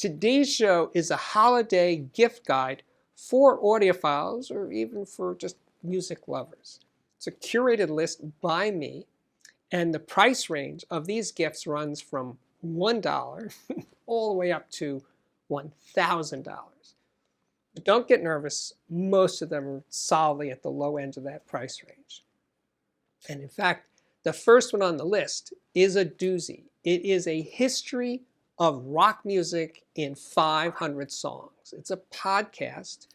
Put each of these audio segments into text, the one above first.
Today's show is a holiday gift guide for audiophiles or even for just music lovers. It's a curated list by me, and the price range of these gifts runs from $1 all the way up to $1,000. But don't get nervous, most of them are solidly at the low end of that price range. And in fact, the first one on the list is a doozy. It is a history of rock music in 500 songs. It's a podcast.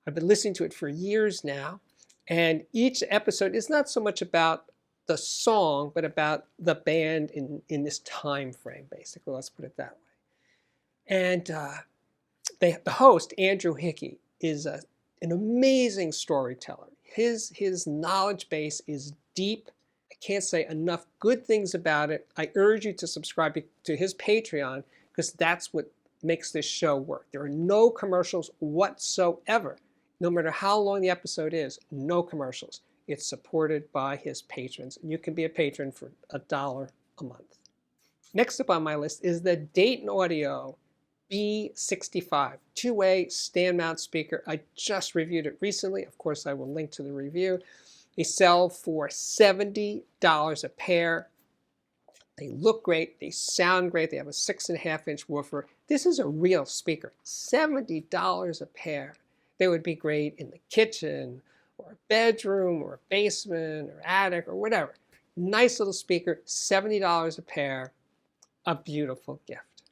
I've been listening to it for years now, and each episode is not so much about the song, but about the band in this time frame, basically. Let's put it that way. And the host, Andrew Hickey, is an amazing storyteller. His knowledge base is deep. I can't say enough good things about it. I urge you to subscribe to his Patreon because that's what makes this show work. There are no commercials whatsoever. No matter how long the episode is, no commercials. It's supported by his patrons. And you can be a patron for $1 a month. Next up on my list is the Dayton Audio B65 two-way stand mount speaker. I just reviewed it recently. Of course, I will link to the review. They sell for $70 a pair. They look great. They sound great. They have a 6.5-inch woofer. This is a real speaker. $70 a pair. They would be great in the kitchen or a bedroom or a basement or attic or whatever. Nice little speaker, $70 a pair. A beautiful gift.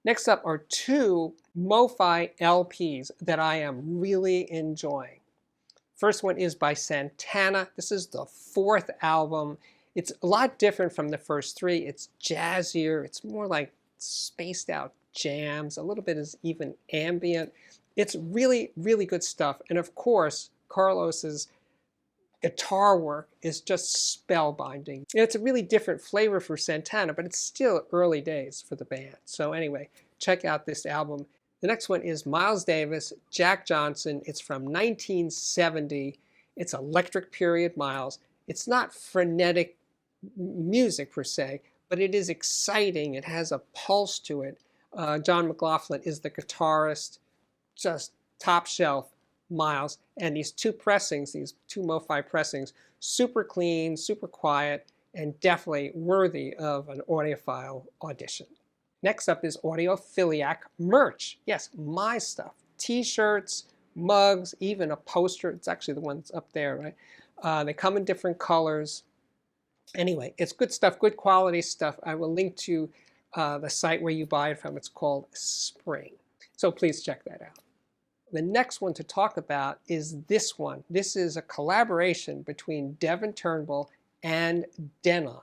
Next up are two MoFi LPs that I am really enjoying. First one is by Santana. This is the 4th album. It's a lot different from the first 3. It's jazzier. It's more like spaced out jams. A little bit is even ambient. It's really, really good stuff. And of course, Carlos's guitar work is just spellbinding. And it's a really different flavor for Santana, but it's still early days for the band. So anyway, check out this album. The next one is Miles Davis, Jack Johnson. It's from 1970. It's electric period Miles. It's not frenetic music per se, but it is exciting. It has a pulse to it. John McLaughlin is the guitarist, just top shelf Miles. And these two pressings, these two MoFi pressings, super clean, super quiet, and definitely worthy of an audiophile audition. Next up is Audiophiliac merch. Yes, my stuff. T-shirts, mugs, even a poster. It's actually the one that's up there, right? They come in different colors. Anyway, it's good stuff, good quality stuff. I will link to the site where you buy it from. It's called Spring. So please check that out. The next one to talk about is this one. This is a collaboration between Devin Turnbull and Denon.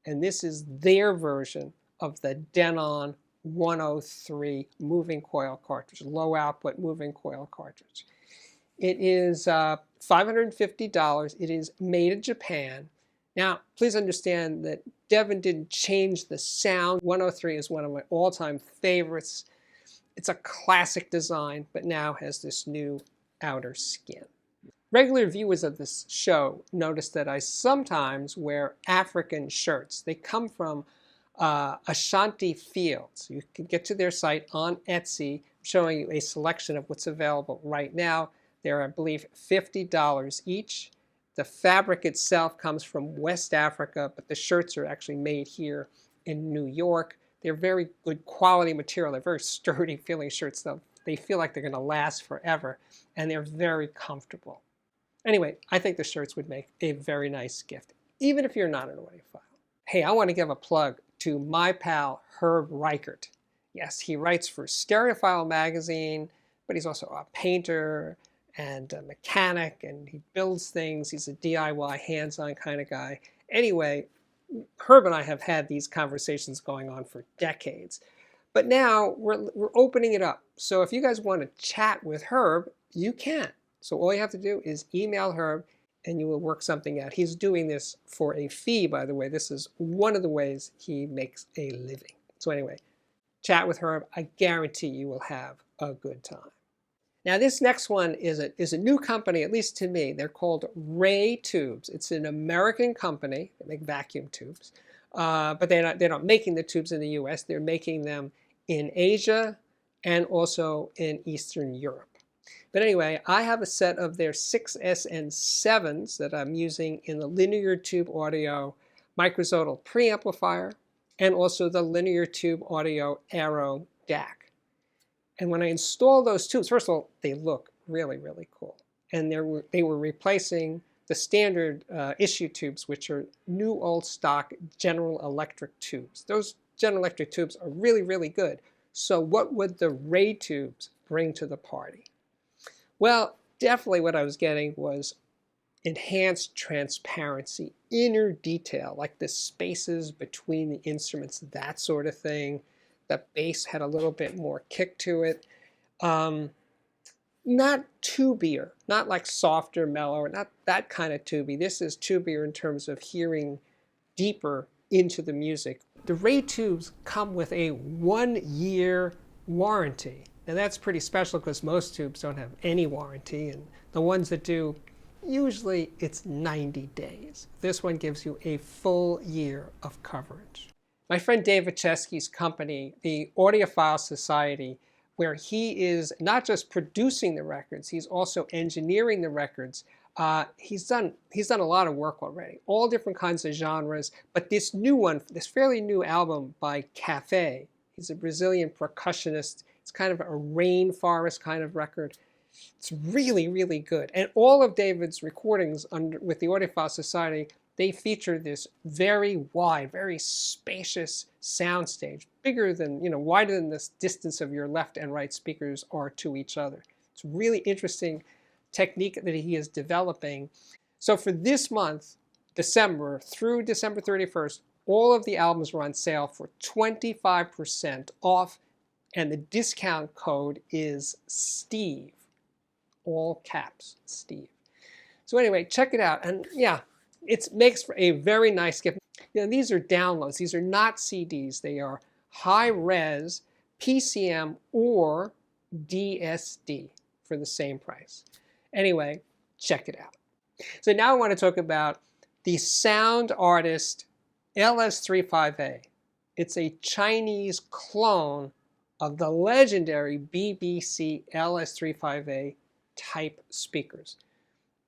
And this is their version of the Denon 103 moving coil cartridge, low output moving coil cartridge. It is $550. It is made in Japan. Now, please understand that Devin didn't change the sound. 103 is one of my all-time favorites. It's a classic design, but now has this new outer skin. Regular viewers of this show notice that I sometimes wear African shirts. They come from Ashanti Fields. You can get to their site on Etsy. I'm showing you a selection of what's available right now. They're, I believe, $50 each. The fabric itself comes from West Africa, but the shirts are actually made here in New York. They're very good quality material. They're very sturdy feeling shirts, though. They feel like they're going to last forever, and they're very comfortable. Anyway, I think the shirts would make a very nice gift, even if you're not an audiophile. Hey, I want to give a plug to my pal Herb Reichert. Yes, he writes for Stereophile magazine, but he's also a painter and a mechanic, and he builds things. He's a DIY, hands-on kind of guy. Anyway, Herb and I have had these conversations going on for decades. But now we're opening it up. So if you guys want to chat with Herb, you can. So all you have to do is email Herb and you will work something out. He's doing this for a fee, by the way. This is one of the ways he makes a living. So anyway, chat with Herb. I guarantee you will have a good time. Now this next one is a new company, at least to me. They're called Ray Tubes. It's an American company. They make vacuum tubes. But they're not making the tubes in the US. They're making them in Asia and also in Eastern Europe. But anyway, I have a set of their 6S and 7s that I'm using in the linear tube audio microzonal preamplifier and also the linear tube audio Aero DAC. And when I install those tubes, first of all, they look really, really cool. And they were replacing the standard issue tubes, which are new old stock General Electric tubes. Those General Electric tubes are really, really good. So what would the Ray tubes bring to the party? Well, definitely what I was getting was enhanced transparency, inner detail, like the spaces between the instruments, that sort of thing. The bass had a little bit more kick to it. Not tubier, not like softer, mellower, not that kind of tubey. This is tubier in terms of hearing deeper into the music. The Ray tubes come with a 1-year warranty. Now that's pretty special because most tubes don't have any warranty, and the ones that do, usually it's 90 days. This one gives you a full year of coverage. My friend Dave Chesky's company, the AUDIOPHILE Society, where he is not just producing the records, he's also engineering the records. He's done a lot of work already, all different kinds of genres. But this new one, this fairly new album by Café, he's a Brazilian percussionist. It's kind of a rainforest kind of record. It's really, really good. And all of David's recordings with the AUDIOPHILE Society, they feature this very wide, very spacious soundstage, bigger than, wider than this distance of your left and right speakers are to each other. It's a really interesting technique that he is developing. So for this month, December through December 31st, all of the albums were on sale for 25% off, and the discount code is Steve. All caps, Steve. So anyway, check it out. And yeah, it makes for a very nice gift. These are downloads. These are not CDs. They are high-res PCM or DSD for the same price. Anyway, check it out. So now I want to talk about the Sound Artist LS35A. It's a Chinese clone of the legendary BBC LS35A type speakers.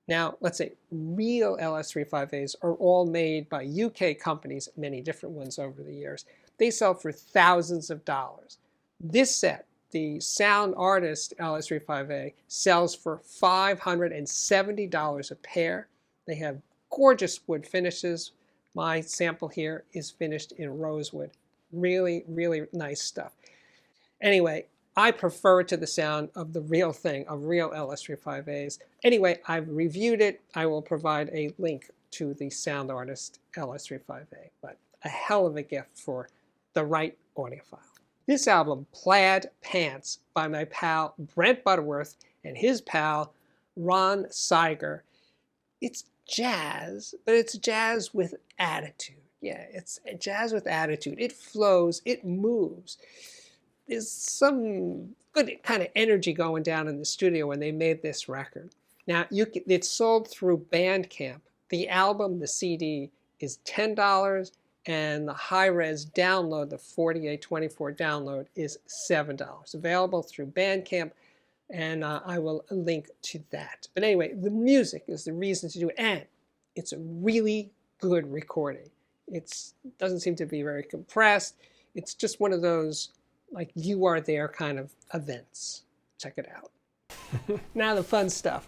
Now, let's say real LS35As are all made by UK companies, many different ones over the years. They sell for thousands of dollars. This set, the Sound Artist LS35A, sells for $570 a pair. They have gorgeous wood finishes. My sample here is finished in rosewood. Really, really nice stuff. Anyway, I prefer it to the sound of the real thing, of real LS35As. Anyway, I've reviewed it. I will provide a link to the Sound Artist LS35A, but a hell of a gift for the right audiophile. This album, Plaid Pants, by my pal Brent Butterworth and his pal Ron Seiger. It's jazz, but it's jazz with attitude. Yeah, it's jazz with attitude. It flows, it moves. There's some good kind of energy going down in the studio when they made this record. Now, it's sold through Bandcamp. The album, the CD, is $10, and the high-res download, the 4824 download, is $7. Available through Bandcamp, and I will link to that. But anyway, the music is the reason to do it, and it's a really good recording. It doesn't seem to be very compressed. It's just one of those like You Are There kind of events. Check it out. Now the fun stuff.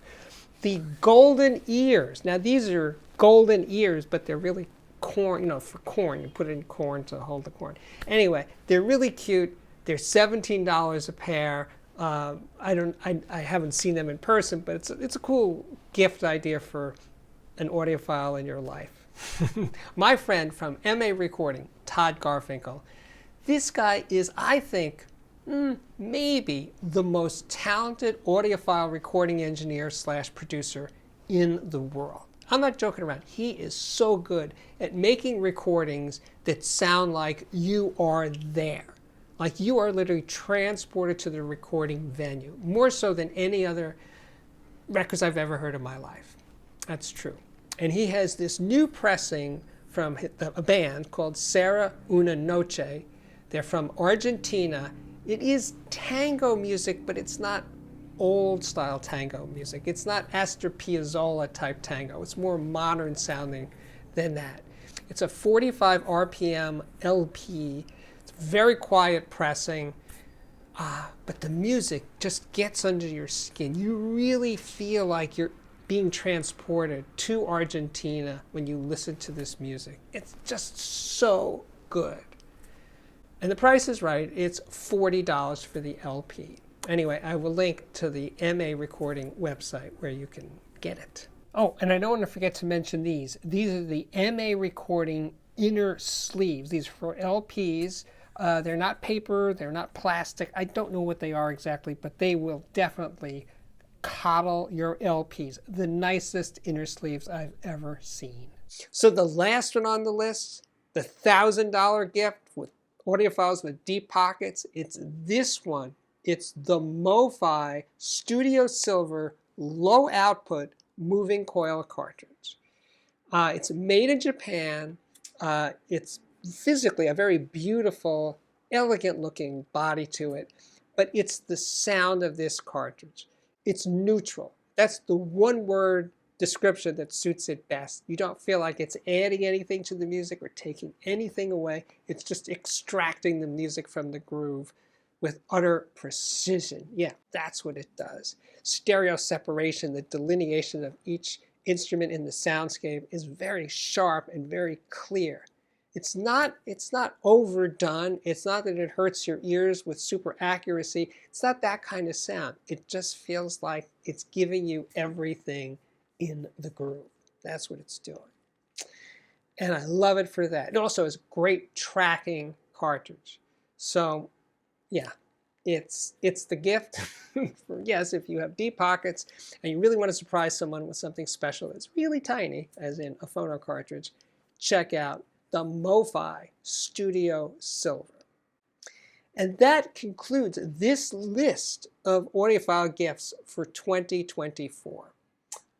The golden ears. Now these are golden ears, but they're really corn, for corn. You put it in corn to hold the corn. Anyway, they're really cute. They're $17 a pair. I haven't seen them in person, but it's a cool gift idea for an audiophile in your life. My friend from MA Recording, Todd Garfinkel, this guy is, I think, maybe the most talented audiophile recording engineer / producer in the world. I'm not joking around. He is so good at making recordings that sound like you are there. Like you are literally transported to the recording venue, more so than any other records I've ever heard in my life. That's true. And he has this new pressing from a band called Serra Una Noche. They're from Argentina, It is tango music, but it's not old style tango music. It's not Astor Piazzolla type tango. It's more modern sounding than that. It's a 45 RPM LP. It's very quiet pressing, but the music just gets under your skin. You really feel like you're being transported to Argentina when you listen to this music. It's just so good. And the price is right. It's $40 for the LP. Anyway, I will link to the MA Recording website where you can get it. Oh, and I don't want to forget to mention these. These are the MA Recording inner sleeves. These are for LPs. They're not paper. They're not plastic. I don't know what they are exactly, but they will definitely coddle your LPs. The nicest inner sleeves I've ever seen. So the last one on the list, the $1,000 gift with audiophiles with deep pockets, it's this one. It's the MoFi Studio Silver low output moving coil cartridge. It's made in Japan. It's physically a very beautiful, elegant looking body to it, but it's the sound of this cartridge. It's neutral. That's the one word description that suits it best. You don't feel like it's adding anything to the music or taking anything away. It's just extracting the music from the groove with utter precision. Yeah, that's what it does. Stereo separation, the delineation of each instrument in the soundscape is very sharp and very clear. It's not overdone. It's not that it hurts your ears with super accuracy. It's not that kind of sound. It just feels like it's giving you everything in the groove. That's what it's doing. And I love it for that. It also is a great tracking cartridge. So yeah, it's the gift for, yes, if you have deep pockets and you really want to surprise someone with something special that's really tiny, as in a phono cartridge, check out the MoFi Studio Silver. And that concludes this list of audiophile gifts for 2024.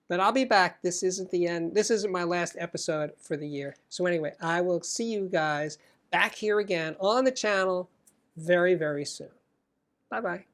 But I'll be back. This isn't the end. This isn't my last episode for the year. So anyway, I will see you guys back here again on the channel very, very soon. Bye-bye.